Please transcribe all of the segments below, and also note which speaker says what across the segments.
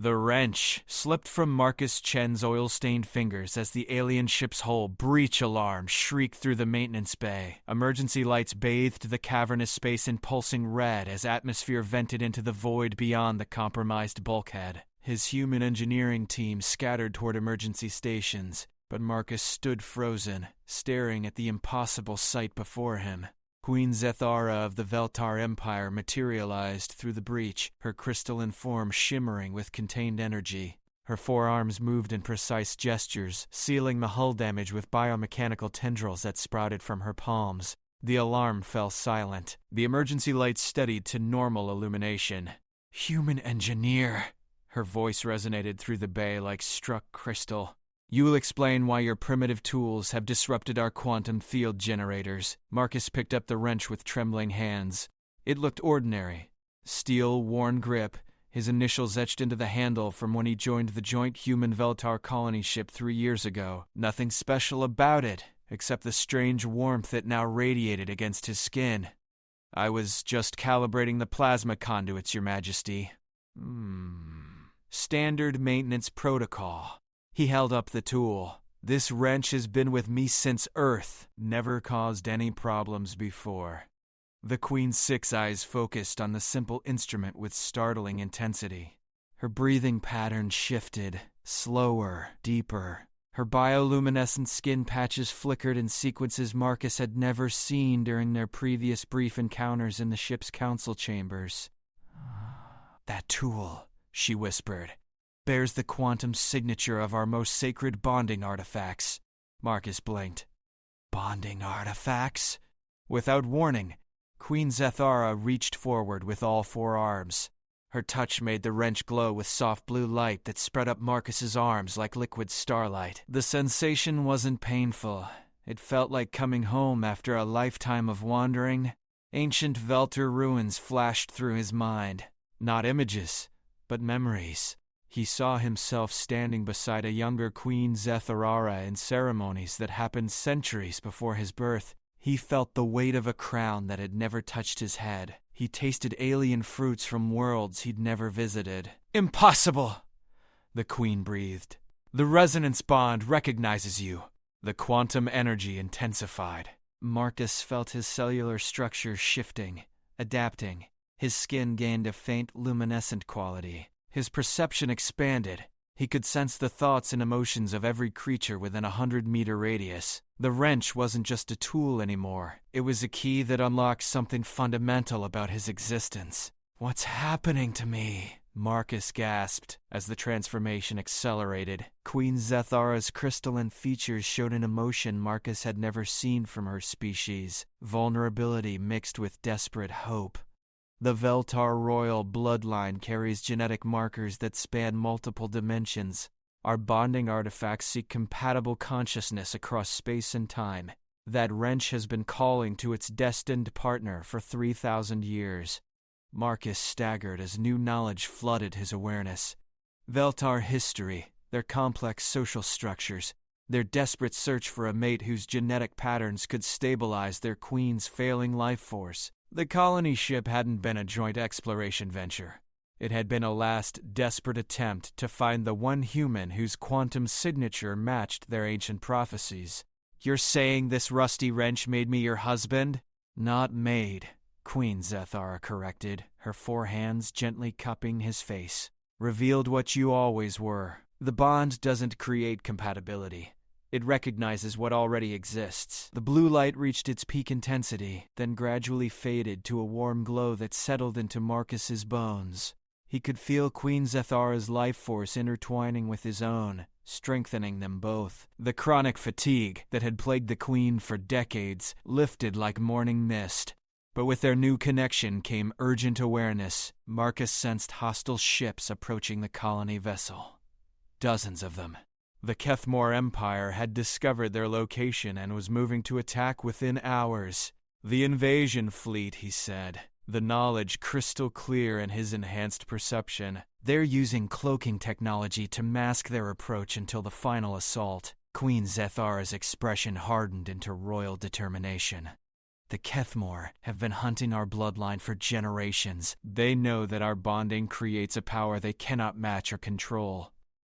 Speaker 1: The wrench slipped from Marcus Chen's oil-stained fingers as the alien ship's hull breach alarm shrieked through the maintenance bay. Emergency lights bathed the cavernous space in pulsing red as atmosphere vented into the void beyond the compromised bulkhead. His human engineering team scattered toward emergency stations, but Marcus stood frozen, staring at the impossible sight before him. Queen Zethara of the Veltar Empire materialized through the breach, her crystalline form shimmering with contained energy. Her forearms moved in precise gestures, sealing the hull damage with biomechanical tendrils that sprouted from her palms. The alarm fell silent. The emergency lights steadied to normal illumination. "Human engineer," her voice resonated through the bay like struck crystal. "You'll explain why your primitive tools have disrupted our quantum field generators." Marcus picked up the wrench with trembling hands. It looked ordinary. Steel, worn grip, his initials etched into the handle from when he joined the joint human Veltar colony ship 3 years ago. Nothing special about it, except the strange warmth it now radiated against his skin. "I was just calibrating the plasma conduits, Your Majesty." Standard maintenance protocol. He held up the tool. "This wrench has been with me since Earth. Never caused any problems before." The Queen's 6 eyes focused on the simple instrument with startling intensity. Her breathing pattern shifted, slower, deeper. Her bioluminescent skin patches flickered in sequences Marcus had never seen during their previous brief encounters in the ship's council chambers. "That tool," she whispered, "bears the quantum signature of our most sacred bonding artifacts." Marcus blinked. "Bonding artifacts?" Without warning, Queen Zethara reached forward with all 4 arms. Her touch made the wrench glow with soft blue light that spread up Marcus's arms like liquid starlight. The sensation wasn't painful. It felt like coming home after a lifetime of wandering. Ancient Veltar ruins flashed through his mind. Not images, but memories. He saw himself standing beside a younger Queen Zetharara in ceremonies that happened centuries before his birth. He felt the weight of a crown that had never touched his head. He tasted alien fruits from worlds he'd never visited. "Impossible!" the Queen breathed. "The resonance bond recognizes you." The quantum energy intensified. Marcus felt his cellular structure shifting, adapting. His skin gained a faint luminescent quality. His perception expanded. He could sense the thoughts and emotions of every creature within a 100-meter radius. The wrench wasn't just a tool anymore. It was a key that unlocked something fundamental about his existence. "What's happening to me?" Marcus gasped as the transformation accelerated. Queen Zethara's crystalline features showed an emotion Marcus had never seen from her species, vulnerability mixed with desperate hope. The Veltar royal bloodline carries genetic markers that span multiple dimensions. Our bonding artifacts seek compatible consciousness across space and time. That wrench has been calling to its destined partner for 3,000 years. Marcus staggered as new knowledge flooded his awareness. Veltar history, their complex social structures, their desperate search for a mate whose genetic patterns could stabilize their queen's failing life force. The colony ship hadn't been a joint exploration venture. It had been a last desperate attempt to find the one human whose quantum signature matched their ancient prophecies. "You're saying this rusty wrench made me your husband?" "Not made," Queen Zethara corrected, her 4 hands gently cupping his face. "Revealed what you always were. The bond doesn't create compatibility. It recognizes what already exists." The blue light reached its peak intensity, then gradually faded to a warm glow that settled into Marcus's bones. He could feel Queen Zethara's life force intertwining with his own, strengthening them both. The chronic fatigue that had plagued the Queen for decades lifted like morning mist. But with their new connection came urgent awareness. Marcus sensed hostile ships approaching the colony vessel. Dozens of them. The Kethmore Empire had discovered their location and was moving to attack within hours. "The invasion fleet," he said, the knowledge crystal clear in his enhanced perception. "They're using cloaking technology to mask their approach until the final assault." Queen Zethara's expression hardened into royal determination. The Kethmor have been hunting our bloodline for generations. They know that our bonding creates a power they cannot match or control.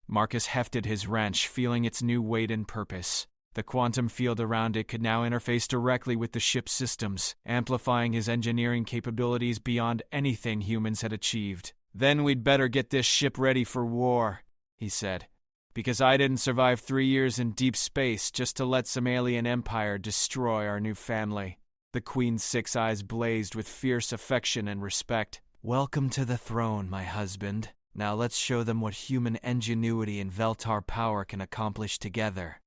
Speaker 1: Marcus hefted his wrench, feeling its new weight and purpose. The quantum field around it could now interface directly with the ship's systems, amplifying his engineering capabilities beyond anything humans had achieved. "Then we'd better get this ship ready for war," he said. "Because I didn't survive 3 years in deep space just to let some alien empire destroy our new family." The Queen's 6 eyes blazed with fierce affection and respect. "Welcome to the throne, my husband. Now let's show them what human ingenuity and Veltar power can accomplish together."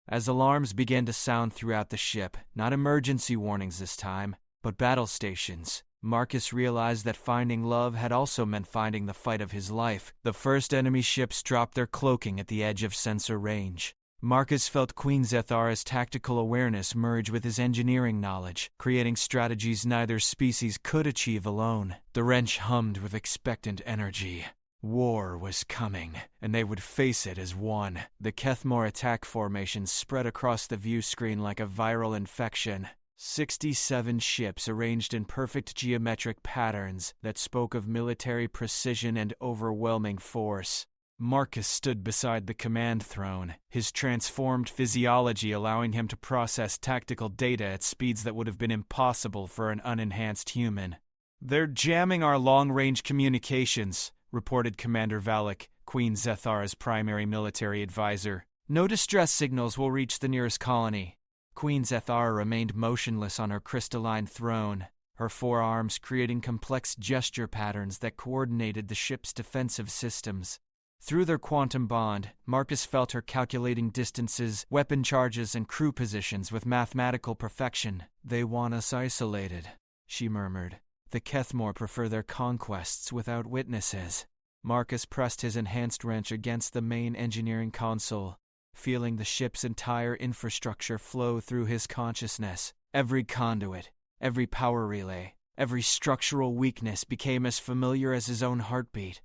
Speaker 1: As alarms began to sound throughout the ship, not emergency warnings this time, but battle stations, Marcus realized that finding love had also meant finding the fight of his life. The first enemy ships dropped their cloaking at the edge of sensor range. Marcus felt Queen Zethara's tactical awareness merge with his engineering knowledge, creating strategies neither species could achieve alone. The wrench hummed with expectant energy. War was coming, and they would face it as one. The Kethmor attack formation spread across the view screen like a viral infection. 67 ships arranged in perfect geometric patterns that spoke of military precision and overwhelming force. Marcus stood beside the command throne, his transformed physiology allowing him to process tactical data at speeds that would have been impossible for an unenhanced human. "They're jamming our long-range communications," reported Commander Valak, Queen Zethara's primary military advisor. "No distress signals will reach the nearest colony." Queen Zethara remained motionless on her crystalline throne, her forearms creating complex gesture patterns that coordinated the ship's defensive systems. Through their quantum bond, Marcus felt her calculating distances, weapon charges, and crew positions with mathematical perfection. "They want us isolated," she murmured. "The Kethmor prefer their conquests without witnesses." Marcus pressed his enhanced wrench against the main engineering console, feeling the ship's entire infrastructure flow through his consciousness. Every conduit, every power relay, every structural weakness became as familiar as his own heartbeat.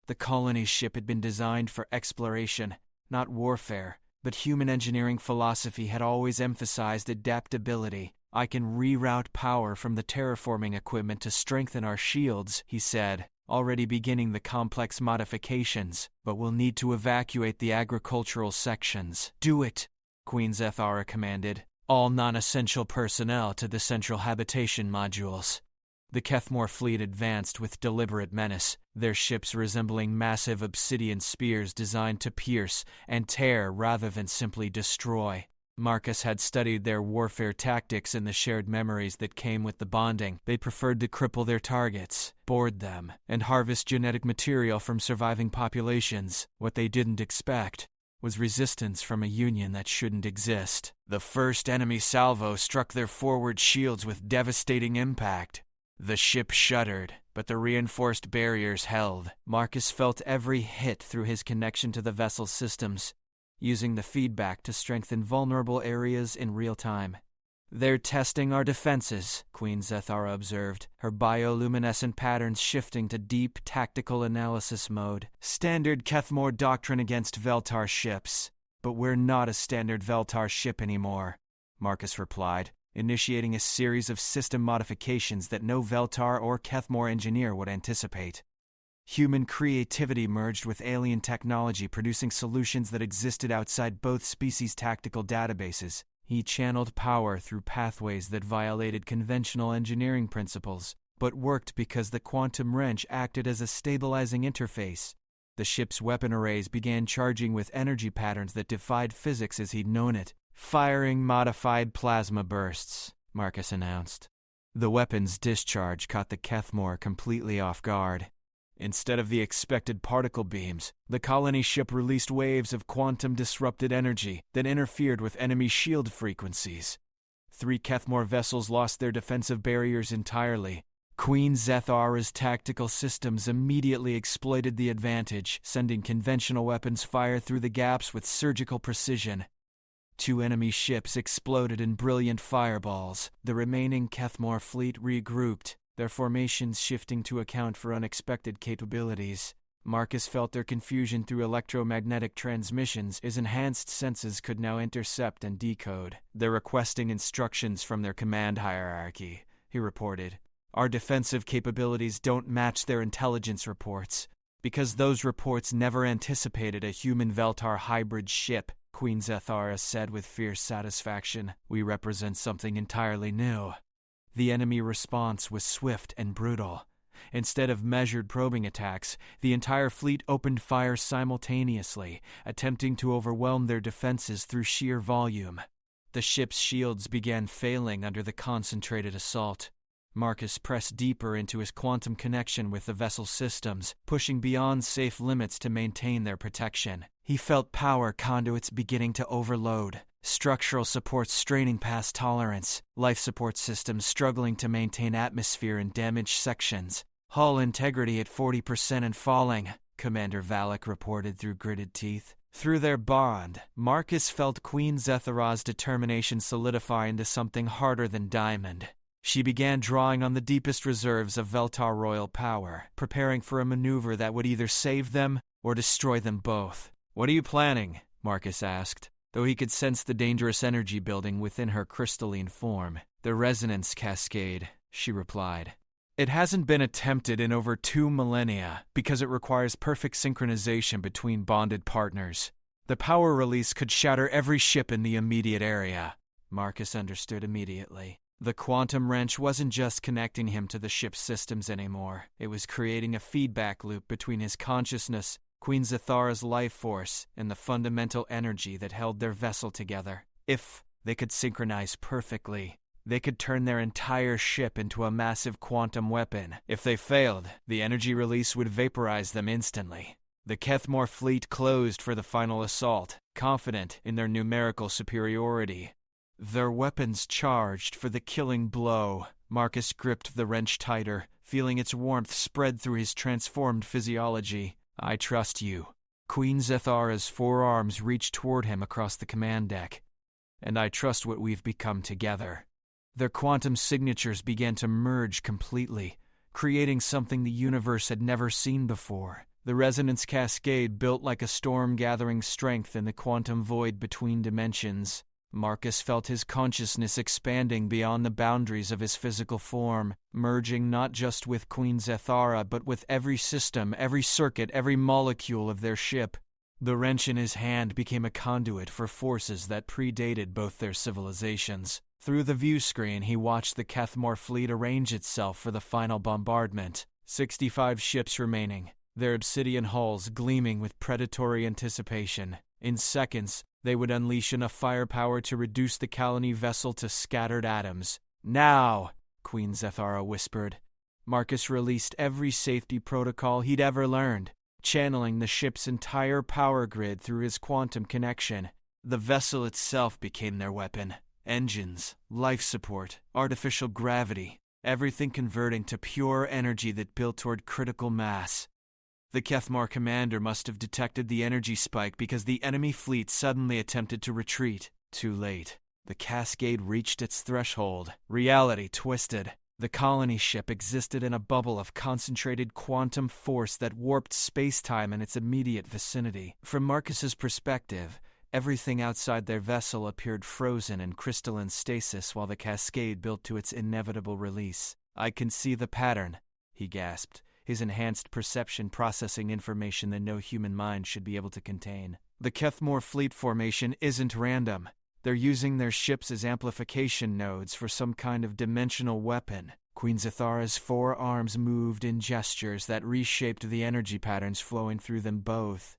Speaker 1: The colony ship had been designed for exploration, not warfare, but human engineering philosophy had always emphasized adaptability. "I can reroute power from the terraforming equipment to strengthen our shields," he said, already beginning the complex modifications, "but we'll need to evacuate the agricultural sections." "Do it," Queen Zethara commanded. "All non-essential personnel to the central habitation modules." The Kethmor fleet advanced with deliberate menace, their ships resembling massive obsidian spears designed to pierce and tear rather than simply destroy. Marcus had studied their warfare tactics in the shared memories that came with the bonding. They preferred to cripple their targets, board them, and harvest genetic material from surviving populations. What they didn't expect was resistance from a union that shouldn't exist. The first enemy salvo struck their forward shields with devastating impact. The ship shuddered, but the reinforced barriers held. Marcus felt every hit through his connection to the vessel's systems, using the feedback to strengthen vulnerable areas in real time. "They're testing our defenses," Queen Zethara observed, her bioluminescent patterns shifting to deep tactical analysis mode. "Standard Kethmor doctrine against Veltar ships. But we're not a standard Veltar ship anymore," Marcus replied, initiating a series of system modifications that no Veltar or Kethmor engineer would anticipate. Human creativity merged with alien technology, producing solutions that existed outside both species' tactical databases. He channeled power through pathways that violated conventional engineering principles, but worked because the quantum wrench acted as a stabilizing interface. The ship's weapon arrays began charging with energy patterns that defied physics as he'd known it. "Firing modified plasma bursts," Marcus announced. The weapon's discharge caught the Kethmor completely off guard. Instead of the expected particle beams, the colony ship released waves of quantum-disrupted energy that interfered with enemy shield frequencies. 3 Kethmor vessels lost their defensive barriers entirely. Queen Zethara's tactical systems immediately exploited the advantage, sending conventional weapons fire through the gaps with surgical precision. 2 enemy ships exploded in brilliant fireballs. The remaining Kethmor fleet regrouped, their formations shifting to account for unexpected capabilities. Marcus felt their confusion through electromagnetic transmissions his enhanced senses could now intercept and decode. They're requesting instructions from their command hierarchy, he reported. Our defensive capabilities don't match their intelligence reports. Because those reports never anticipated a human Veltar hybrid ship, Queen Zethara said with fierce satisfaction. We represent something entirely new. The enemy response was swift and brutal. Instead of measured probing attacks, the entire fleet opened fire simultaneously, attempting to overwhelm their defenses through sheer volume. The ship's shields began failing under the concentrated assault. Marcus pressed deeper into his quantum connection with the vessel's systems, pushing beyond safe limits to maintain their protection. He felt power conduits beginning to overload, structural supports straining past tolerance, life support systems struggling to maintain atmosphere in damaged sections. Hull integrity at 40% and falling, Commander Valak reported through gritted teeth. Through their bond, Marcus felt Queen Zethara's determination solidify into something harder than diamond. She began drawing on the deepest reserves of Veltar royal power, preparing for a maneuver that would either save them or destroy them both. What are you planning? Marcus asked, though he could sense the dangerous energy building within her crystalline form. The resonance cascade, she replied. It hasn't been attempted in over 2 millennia because it requires perfect synchronization between bonded partners. The power release could shatter every ship in the immediate area. Marcus understood immediately. The quantum wrench wasn't just connecting him to the ship's systems anymore. It was creating a feedback loop between his consciousness, Queen Zethara's life force, and the fundamental energy that held their vessel together. If they could synchronize perfectly, they could turn their entire ship into a massive quantum weapon. If they failed, the energy release would vaporize them instantly. The Kethmore fleet closed for the final assault, confident in their numerical superiority. Their weapons charged for the killing blow. Marcus gripped the wrench tighter, feeling its warmth spread through his transformed physiology. I trust you. Queen Zethara's forearms reached toward him across the command deck. And I trust what we've become together. Their quantum signatures began to merge completely, creating something the universe had never seen before. The resonance cascade built like a storm gathering strength in the quantum void between dimensions. Marcus felt his consciousness expanding beyond the boundaries of his physical form, merging not just with Queen Zethara but with every system, every circuit, every molecule of their ship. The wrench in his hand became a conduit for forces that predated both their civilizations. Through the view screen, he watched the Kethmore fleet arrange itself for the final bombardment. 65 ships remaining, their obsidian hulls gleaming with predatory anticipation. In seconds, they would unleash enough firepower to reduce the Kalani vessel to scattered atoms. Now, Queen Zethara whispered. Marcus released every safety protocol he'd ever learned, channeling the ship's entire power grid through his quantum connection. The vessel itself became their weapon. Engines, life support, artificial gravity, everything converting to pure energy that built toward critical mass. The Kethmore commander must have detected the energy spike because the enemy fleet suddenly attempted to retreat. Too late. The cascade reached its threshold. Reality twisted. The colony ship existed in a bubble of concentrated quantum force that warped space-time in its immediate vicinity. From Marcus's perspective, everything outside their vessel appeared frozen in crystalline stasis while the cascade built to its inevitable release. I can see the pattern, he gasped, his enhanced perception processing information that no human mind should be able to contain. The Kethmore fleet formation isn't random. They're using their ships as amplification nodes for some kind of dimensional weapon. Queen Zethara's forearms moved in gestures that reshaped the energy patterns flowing through them both.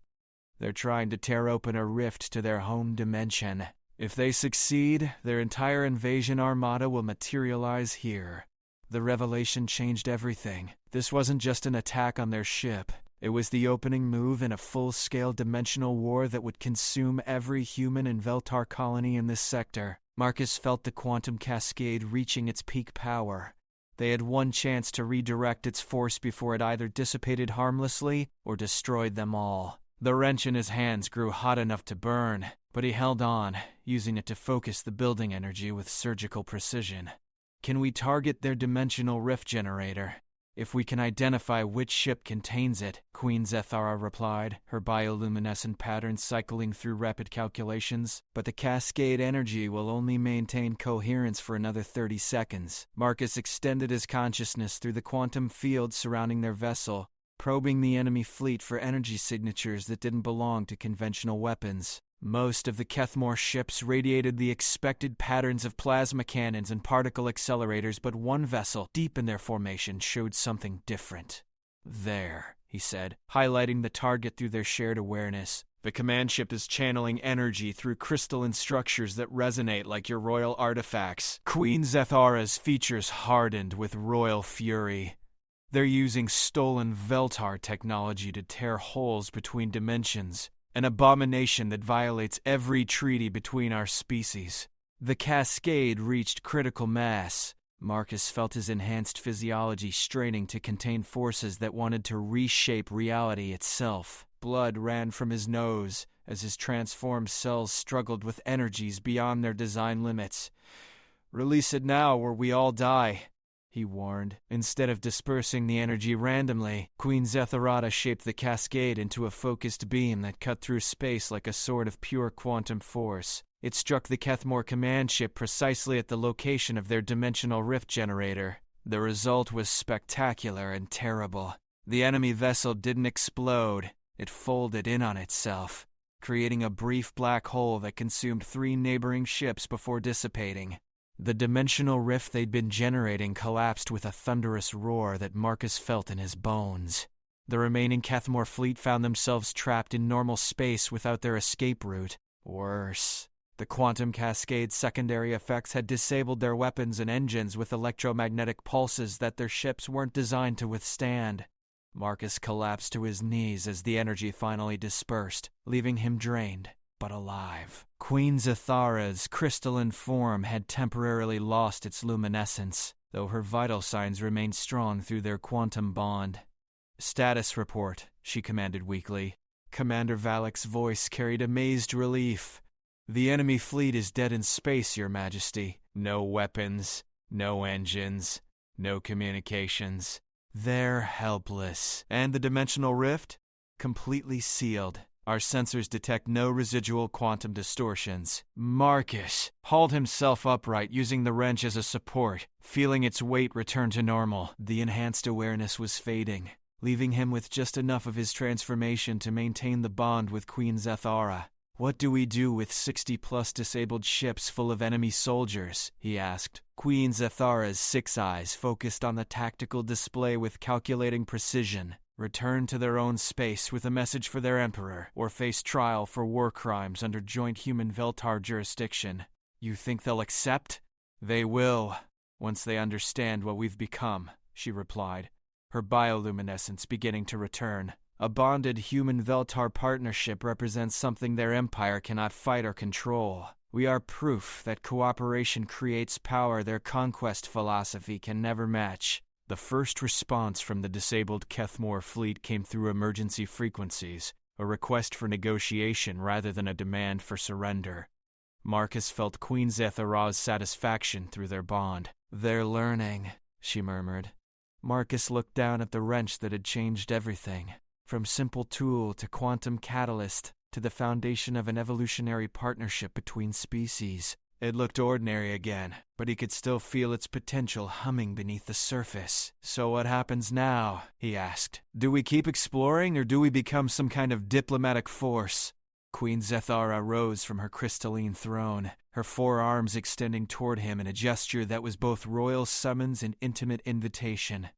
Speaker 1: They're trying to tear open a rift to their home dimension. If they succeed, their entire invasion armada will materialize here. The revelation changed everything. This wasn't just an attack on their ship. It was the opening move in a full-scale dimensional war that would consume every human and Veltar colony in this sector. Marcus felt the quantum cascade reaching its peak power. They had one chance to redirect its force before it either dissipated harmlessly or destroyed them all. The wrench in his hands grew hot enough to burn, but he held on, using it to focus the building energy with surgical precision. Can we target their dimensional rift generator? If we can identify which ship contains it, Queen Zethara replied, her bioluminescent pattern cycling through rapid calculations. But the cascade energy will only maintain coherence for another 30 seconds. Marcus extended his consciousness through the quantum field surrounding their vessel, probing the enemy fleet for energy signatures that didn't belong to conventional weapons. Most of the Kethmore ships radiated the expected patterns of plasma cannons and particle accelerators, but one vessel, deep in their formation, showed something different. There, he said, highlighting the target through their shared awareness. The command ship is channeling energy through crystalline structures that resonate like your royal artifacts. Queen Zethara's features hardened with royal fury. They're using stolen Veltar technology to tear holes between dimensions. An abomination that violates every treaty between our species. The cascade reached critical mass. Marcus felt his enhanced physiology straining to contain forces that wanted to reshape reality itself. Blood ran from his nose as his transformed cells struggled with energies beyond their design limits. "Release it now or we all die," he warned. Instead of dispersing the energy randomly, Queen Zethara shaped the cascade into a focused beam that cut through space like a sword of pure quantum force. It struck the Kethmore command ship precisely at the location of their dimensional rift generator. The result was spectacular and terrible. The enemy vessel didn't explode. It folded in on itself, creating a brief black hole that consumed 3 neighboring ships before dissipating. The dimensional rift they'd been generating collapsed with a thunderous roar that Marcus felt in his bones. The remaining Kethmore fleet found themselves trapped in normal space without their escape route. Worse, the quantum cascade's secondary effects had disabled their weapons and engines with electromagnetic pulses that their ships weren't designed to withstand. Marcus collapsed to his knees as the energy finally dispersed, leaving him drained, but alive. Queen Zethara's crystalline form had temporarily lost its luminescence, though her vital signs remained strong through their quantum bond. "Status report," she commanded weakly. Commander Valek's voice carried amazed relief. "The enemy fleet is dead in space, Your Majesty. No weapons, no engines, no communications. They're helpless. And the dimensional rift? Completely sealed. Our sensors detect no residual quantum distortions." Marcus hauled himself upright, using the wrench as a support, feeling its weight return to normal. The enhanced awareness was fading, leaving him with just enough of his transformation to maintain the bond with Queen Zethara. "What do we do with 60-plus disabled ships full of enemy soldiers?" he asked. Queen Zethara's 6 eyes focused on the tactical display with calculating precision. Return to their own space with a message for their emperor, or face trial for war crimes under joint human Veltar jurisdiction. "You think they'll accept?" "They will, once they understand what we've become," she replied, her bioluminescence beginning to return. "A bonded human-Veltar partnership represents something their empire cannot fight or control. We are proof that cooperation creates power their conquest philosophy can never match." The first response from the disabled Kethmore fleet came through emergency frequencies, a request for negotiation rather than a demand for surrender. Marcus felt Queen Zethara's satisfaction through their bond. "They're learning," she murmured. Marcus looked down at the wrench that had changed everything, from simple tool to quantum catalyst to the foundation of an evolutionary partnership between species. It looked ordinary again, but he could still feel its potential humming beneath the surface. "So what happens now?" he asked. "Do we keep exploring, or do we become some kind of diplomatic force?" Queen Zethara rose from her crystalline throne, her 4 arms extending toward him in a gesture that was both royal summons and intimate invitation.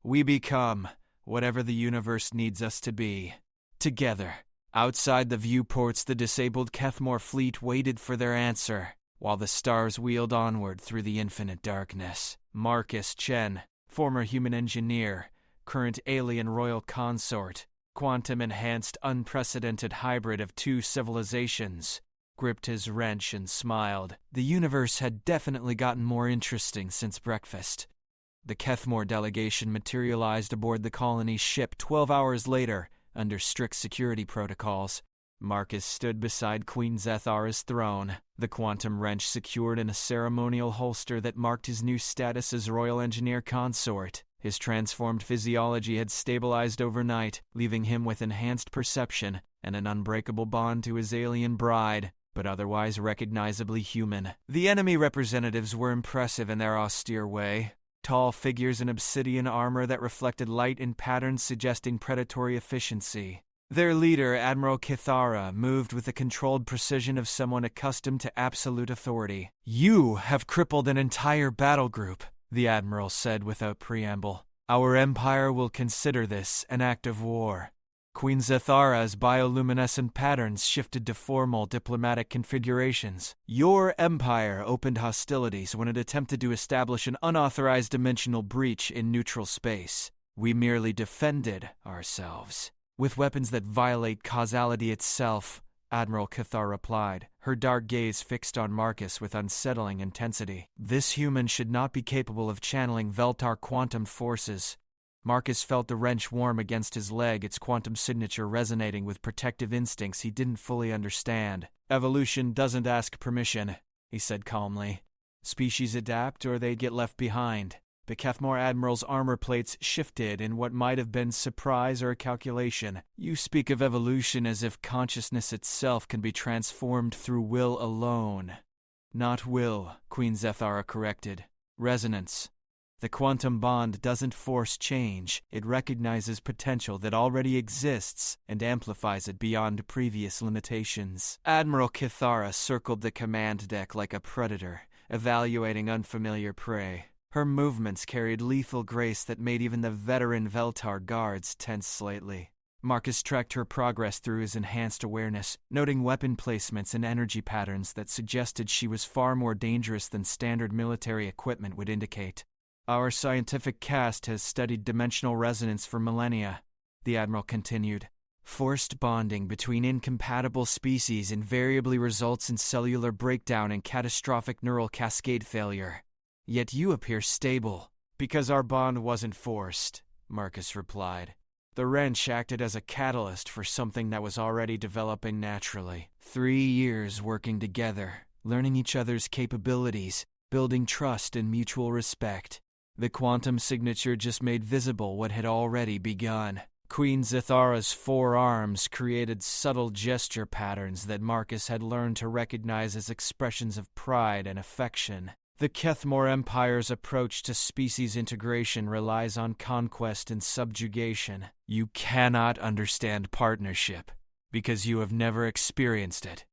Speaker 1: "We become whatever the universe needs us to be. Together." Outside the viewports, the disabled Kethmore fleet waited for their answer, while the stars wheeled onward through the infinite darkness. Marcus Chen, former human engineer, current alien royal consort, quantum-enhanced unprecedented hybrid of 2 civilizations, gripped his wrench and smiled. The universe had definitely gotten more interesting since breakfast. The Kethmore delegation materialized aboard the colony's ship 12 hours later, under strict security protocols. Marcus stood beside Queen Zethara's throne, the quantum wrench secured in a ceremonial holster that marked his new status as Royal Engineer Consort. His transformed physiology had stabilized overnight, leaving him with enhanced perception and an unbreakable bond to his alien bride, but otherwise recognizably human. The enemy representatives were impressive in their austere way. Tall figures in obsidian armor that reflected light in patterns suggesting predatory efficiency. Their leader, Admiral Kithara, moved with the controlled precision of someone accustomed to absolute authority. "You have crippled an entire battle group," the Admiral said without preamble. "Our Empire will consider this an act of war." Queen Zethara's bioluminescent patterns shifted to formal diplomatic configurations. "Your Empire opened hostilities when it attempted to establish an unauthorized dimensional breach in neutral space. We merely defended ourselves. With weapons that violate causality itself," Admiral Cathar replied, her dark gaze fixed on Marcus with unsettling intensity. "This human should not be capable of channeling Veltar quantum forces." Marcus felt the wrench warm against his leg, its quantum signature resonating with protective instincts he didn't fully understand. "Evolution doesn't ask permission," he said calmly. "Species adapt or they get left behind." The Kethmore Admiral's armor plates shifted in what might have been surprise or calculation. "You speak of evolution as if consciousness itself can be transformed through will alone." "Not will," Queen Zethara corrected. "Resonance. The quantum bond doesn't force change. It recognizes potential that already exists and amplifies it beyond previous limitations." Admiral Kithara circled the command deck like a predator, evaluating unfamiliar prey. Her movements carried lethal grace that made even the veteran Veltar guards tense slightly. Marcus tracked her progress through his enhanced awareness, noting weapon placements and energy patterns that suggested she was far more dangerous than standard military equipment would indicate. "Our scientific caste has studied dimensional resonance for millennia," the Admiral continued. "Forced bonding between incompatible species invariably results in cellular breakdown and catastrophic neural cascade failure. Yet you appear stable." "Because our bond wasn't forced," Marcus replied. "The wrench acted as a catalyst for something that was already developing naturally. 3 years working together, learning each other's capabilities, building trust and mutual respect. The quantum signature just made visible what had already begun." Queen Zethara's forearms created subtle gesture patterns that Marcus had learned to recognize as expressions of pride and affection. The Kethmore Empire's approach to species integration relies on conquest and subjugation. You cannot understand partnership, because you have never experienced it.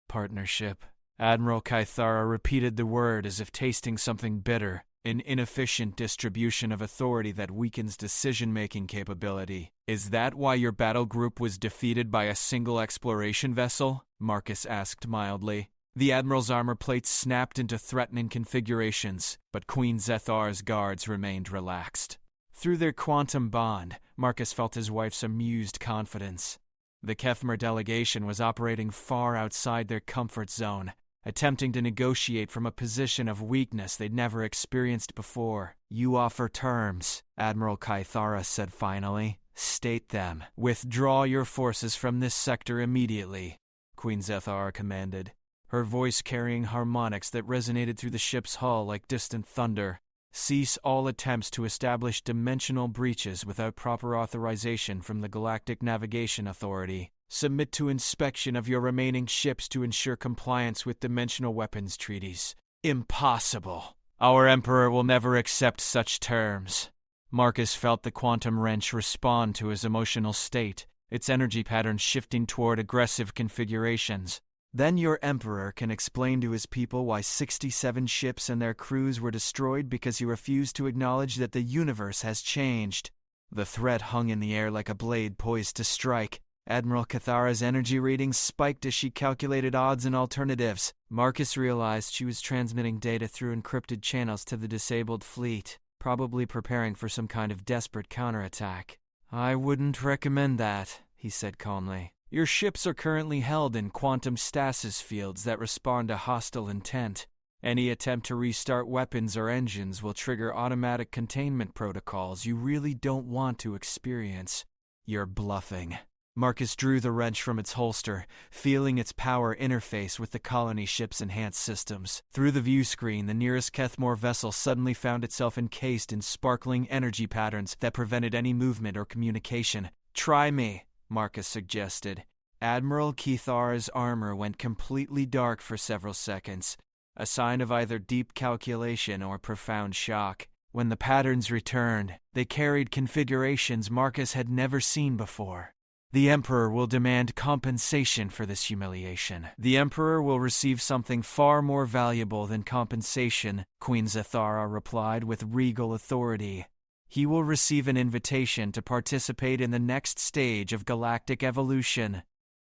Speaker 1: Partnership. Admiral Kaithara repeated the word as if tasting something bitter, an inefficient distribution of authority that weakens decision-making capability. "Is that why your battle group was defeated by a single exploration vessel?" Marcus asked mildly. The Admiral's armor plates snapped into threatening configurations, but Queen Zethar's guards remained relaxed. Through their quantum bond, Marcus felt his wife's amused confidence. The Kethmer delegation was operating far outside their comfort zone, attempting to negotiate from a position of weakness they'd never experienced before. "You offer terms," Admiral Kaithara said finally. "State them. Withdraw your forces from this sector immediately," Queen Zethar commanded, her voice carrying harmonics that resonated through the ship's hull like distant thunder. "Cease all attempts to establish dimensional breaches without proper authorization from the Galactic Navigation Authority. Submit to inspection of your remaining ships to ensure compliance with dimensional weapons treaties." "Impossible. Our Emperor will never accept such terms." Marcus felt the quantum wrench respond to his emotional state, its energy patterns shifting toward aggressive configurations. "Then your Emperor can explain to his people why 67 ships and their crews were destroyed because he refused to acknowledge that the universe has changed." The threat hung in the air like a blade poised to strike. Admiral Kathara's energy readings spiked as she calculated odds and alternatives. Marcus realized she was transmitting data through encrypted channels to the disabled fleet, probably preparing for some kind of desperate counterattack. "I wouldn't recommend that," he said calmly. "Your ships are currently held in quantum stasis fields that respond to hostile intent. Any attempt to restart weapons or engines will trigger automatic containment protocols you really don't want to experience." "You're bluffing." Marcus drew the wrench from its holster, feeling its power interface with the colony ship's enhanced systems. Through the view screen, the nearest Kethmore vessel suddenly found itself encased in sparkling energy patterns that prevented any movement or communication. "Try me," Marcus suggested. Admiral Kethara's armor went completely dark for several seconds, a sign of either deep calculation or profound shock. When the patterns returned, they carried configurations Marcus had never seen before. "The Emperor will demand compensation for this humiliation. The Emperor will receive something far more valuable than compensation," Queen Zethara replied with regal authority. "He will receive an invitation to participate in the next stage of galactic evolution.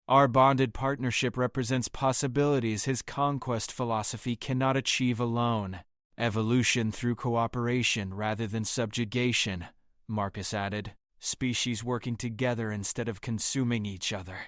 Speaker 1: Our bonded partnership represents possibilities his conquest philosophy cannot achieve alone. Evolution through cooperation rather than subjugation," Marcus added. "Species working together instead of consuming each other.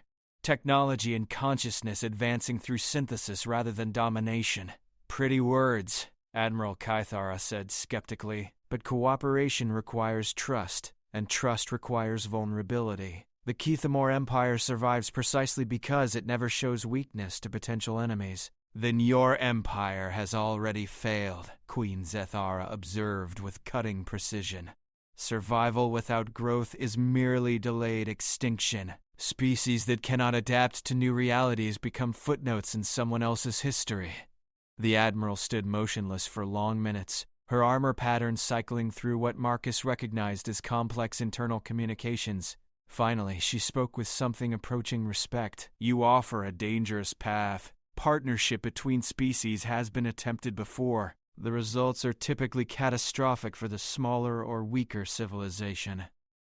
Speaker 1: Technology and consciousness advancing through synthesis rather than domination." "Pretty words," Admiral Kethara said skeptically, "but cooperation requires trust, and trust requires vulnerability. The Kethmore Empire survives precisely because it never shows weakness to potential enemies." "Then your empire has already failed," Queen Zethara observed with cutting precision. "Survival without growth is merely delayed extinction. Species that cannot adapt to new realities become footnotes in someone else's history." The Admiral stood motionless for long minutes, her armor patterns cycling through what Marcus recognized as complex internal communications. Finally, she spoke with something approaching respect. "You offer a dangerous path. Partnership between species has been attempted before. The results are typically catastrophic for the smaller or weaker civilization."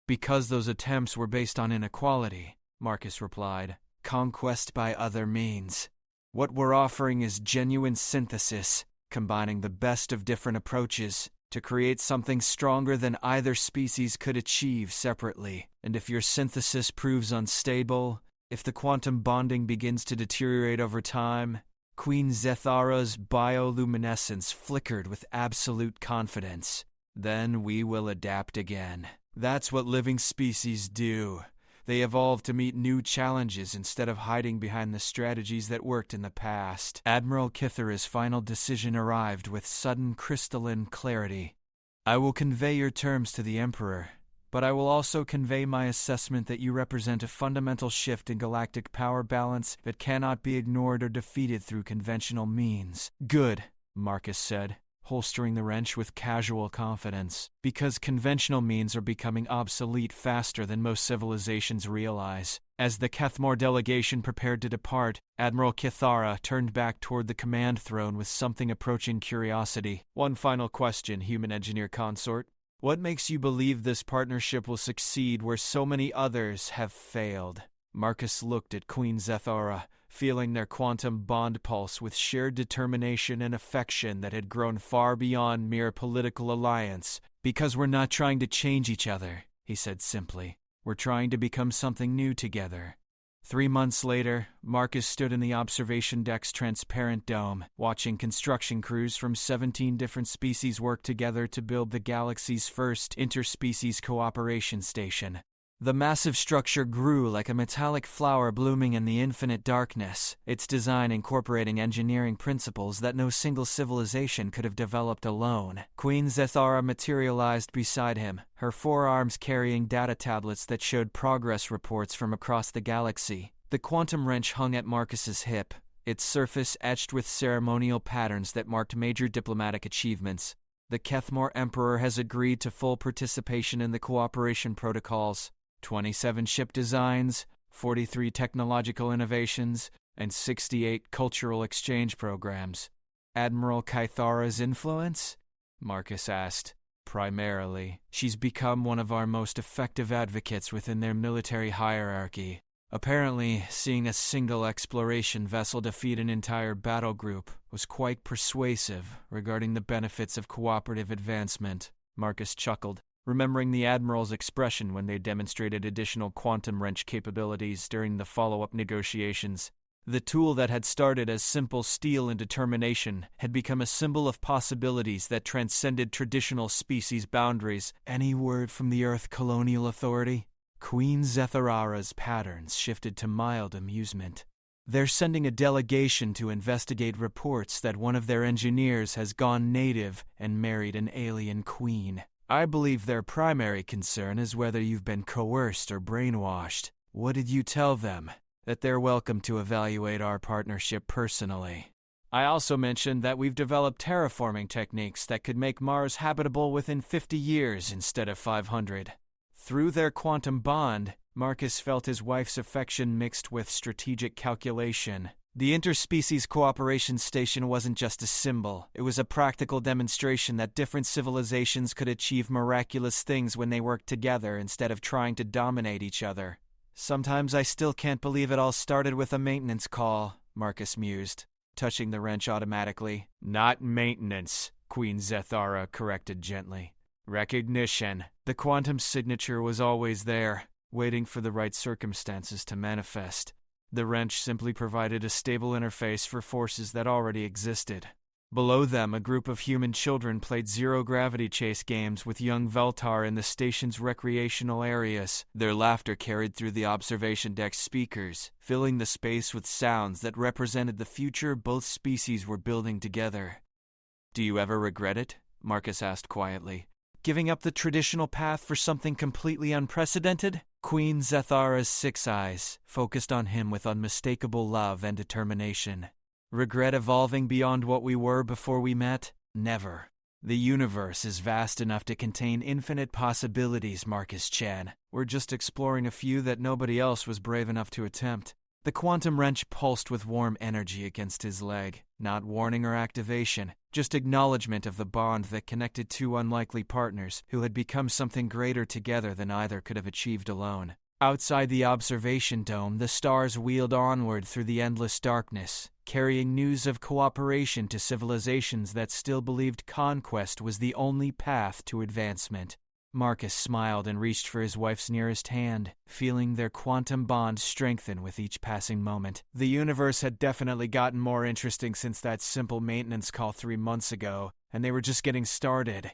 Speaker 1: "Because those attempts were based on inequality," Marcus replied. "Conquest by other means. What we're offering is genuine synthesis, combining the best of different approaches to create something stronger than either species could achieve separately. And if your synthesis proves unstable, if the quantum bonding begins to deteriorate over time," Queen Zethara's bioluminescence flickered with absolute confidence, "then we will adapt again. That's what living species do. They evolve to meet new challenges instead of hiding behind the strategies that worked in the past." Admiral Kithara's final decision arrived with sudden crystalline clarity. "I will convey your terms to the Emperor, but I will also convey my assessment that you represent a fundamental shift in galactic power balance that cannot be ignored or defeated through conventional means." "Good," Marcus said, holstering the wrench with casual confidence, "because conventional means are becoming obsolete faster than most civilizations realize." As the Kethmore delegation prepared to depart, Admiral Kethara turned back toward the command throne with something approaching curiosity. "One final question, human engineer consort. What makes you believe this partnership will succeed where so many others have failed?" Marcus looked at Queen Zethara, feeling their quantum bond pulse with shared determination and affection that had grown far beyond mere political alliance. "Because we're not trying to change each other," he said simply. "We're trying to become something new together." 3 months later, Marcus stood in the observation deck's transparent dome, watching construction crews from 17 different species work together to build the galaxy's first interspecies cooperation station. The massive structure grew like a metallic flower blooming in the infinite darkness, its design incorporating engineering principles that no single civilization could have developed alone. Queen Zethara materialized beside him, her forearms carrying data tablets that showed progress reports from across the galaxy. The quantum wrench hung at Marcus's hip, its surface etched with ceremonial patterns that marked major diplomatic achievements. The Kethmore Emperor has agreed to full participation in the cooperation protocols. 27 ship designs, 43 technological innovations, and 68 cultural exchange programs. "Admiral Kethara's influence?" Marcus asked. "Primarily. She's become one of our most effective advocates within their military hierarchy. Apparently, seeing a single exploration vessel defeat an entire battle group was quite persuasive regarding the benefits of cooperative advancement." Marcus chuckled, remembering the Admiral's expression when they demonstrated additional quantum wrench capabilities during the follow-up negotiations. The tool that had started as simple steel and determination had become a symbol of possibilities that transcended traditional species boundaries. "Any word from the Earth Colonial Authority?" Queen Zetharara's patterns shifted to mild amusement. They're sending a delegation to investigate reports that one of their engineers has gone native and married an alien queen. I believe their primary concern is whether you've been coerced or brainwashed. What did you tell them? That they're welcome to evaluate our partnership personally. I also mentioned that we've developed terraforming techniques that could make Mars habitable within 50 years instead of 500. Through their quantum bond, Marcus felt his wife's affection mixed with strategic calculation. The interspecies cooperation station wasn't just a symbol, it was a practical demonstration that different civilizations could achieve miraculous things when they worked together instead of trying to dominate each other. Sometimes I still can't believe it all started with a maintenance call, Marcus mused, touching the wrench automatically. Not maintenance, Queen Zethara corrected gently. Recognition. The quantum signature was always there, waiting for the right circumstances to manifest. The wrench simply provided a stable interface for forces that already existed. Below them, a group of human children played zero-gravity chase games with young Veltar in the station's recreational areas. Their laughter carried through the observation deck speakers, filling the space with sounds that represented the future both species were building together. Do you ever regret it? Marcus asked quietly. Giving up the traditional path for something completely unprecedented? Queen Zethara's 6 eyes focused on him with unmistakable love and determination. Regret evolving beyond what we were before we met? Never. The universe is vast enough to contain infinite possibilities, Marcus Chan. We're just exploring a few that nobody else was brave enough to attempt. The quantum wrench pulsed with warm energy against his leg. Not warning or activation, just acknowledgement of the bond that connected two unlikely partners who had become something greater together than either could have achieved alone. Outside the observation dome, the stars wheeled onward through the endless darkness, carrying news of cooperation to civilizations that still believed conquest was the only path to advancement. Marcus smiled and reached for his wife's nearest hand, feeling their quantum bond strengthen with each passing moment. The universe had definitely gotten more interesting since that simple maintenance call 3 months ago, and they were just getting started.